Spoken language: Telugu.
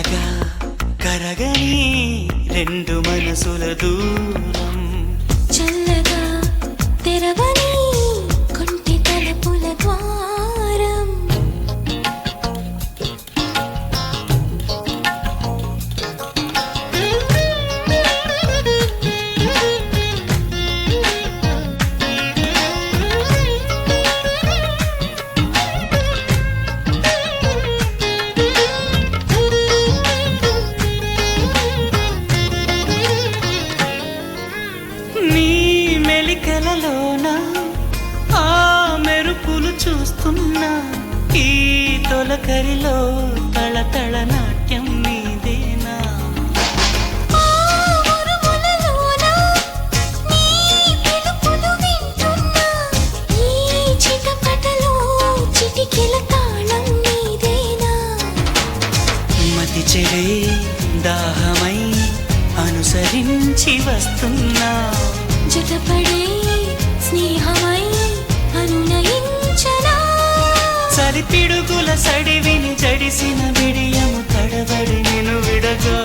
కలగా కరగని రెండు మనసుల దూరం చల్లగా తెరవని కొంటి తలుపుల ద్వారం నీ మెలికలలోన ఆ మెరుపులు చూస్తున్నా ఈ తొలకరిలో తళతళ నాట్యం నీదేనా ఆ ఉరుములలోన నీ పిలుపులు వింటున్నా ఈ చిటపటలో చిటికెల తాళం నీదేనా మతి చెడే దాహమై అనుసరించి వస్తున్నా జతపడే స్నేహమై అనునయించనా సరిపిడుగుల సడివిని జడిసిన విడియము తడబడి నిన్ను విడగా